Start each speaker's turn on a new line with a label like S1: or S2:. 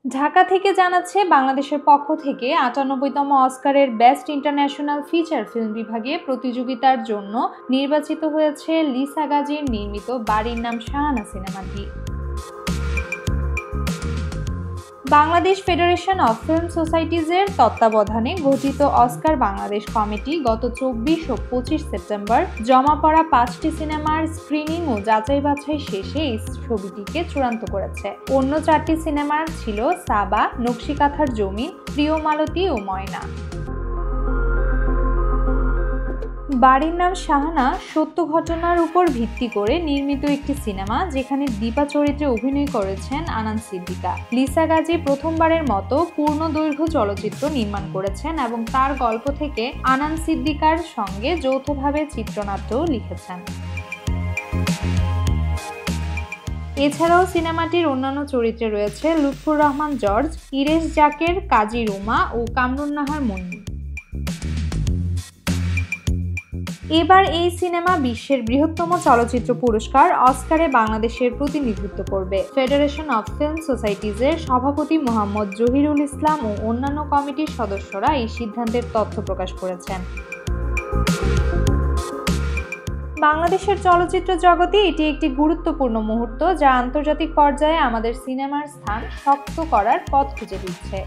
S1: ঢাকা থেকে জানাচ্ছে বাংলাদেশের পক্ষ থেকে ৯৮তম অস্কারের বেস্ট ইন্টারন্যাশনাল ফিচার ফিল্ম বিভাগে প্রতিযোগিতার জন্য নির্বাচিত হয়েছে লিসা গাজীর নির্মিত বাড়ির নাম শাহানা সিনেমাটি। বাংলাদেশ ফেডারেশন অফ ফিল্ম সোসাইটিজের তত্ত্বাবধানে গঠিত অস্কার বাংলাদেশ কমিটি গত ২৪ ও ২৫ সেপ্টেম্বর জমা পড়া ৫টি সিনেমার স্ক্রিনিং ও যাচাই বাছাই শেষে এই ছবিটিকে চূড়ান্ত করেছে। অন্য ৪টি সিনেমার ছিল সাবা, নকশিকাঁথার জমিন, প্রিয় মালতী ও ময়না। বাড়ির নাম শাহানা সত্য ঘটনার উপর ভিত্তি করে নির্মিত একটি সিনেমা, যেখানে দীপা চরিত্রে অভিনয় করেছেন আনান সিদ্দিকা। লিসা গাজী প্রথমবারের মতো পূর্ণদৈর্ঘ্য চলচ্চিত্র নির্মাণ করেছেন এবং তার গল্প থেকে আনান সিদ্দিকার সঙ্গে যৌথভাবে চিত্রনাট্যও লিখেছেন। এছাড়াও সিনেমাটির অন্যান্য চরিত্রে রয়েছে লুৎফুর রহমান জর্জ, ইরেশ জাকের, কাজী রুমা ও কামরুন নাহার মুন্নি। এবার এই সিনেমা বিশ্বের বৃহত্তম চলচ্চিত্র পুরস্কার অস্কারে বাংলাদেশের প্রতিনিধিত্ব করবে। ফেডারেশন অফ ফিল্ম সোসাইটিজের সভাপতি মোহাম্মদ জহিরুল ইসলাম ও অন্যান্য কমিটির সদস্যরা এই সিদ্ধান্তের তথ্য প্রকাশ করেছেন। বাংলাদেশের চলচ্চিত্র জগতে এটি একটি গুরুত্বপূর্ণ মুহূর্ত, যা আন্তর্জাতিক পর্যায়ে আমাদের সিনেমার স্থান শক্ত করার পথ খুঁজে দিচ্ছে।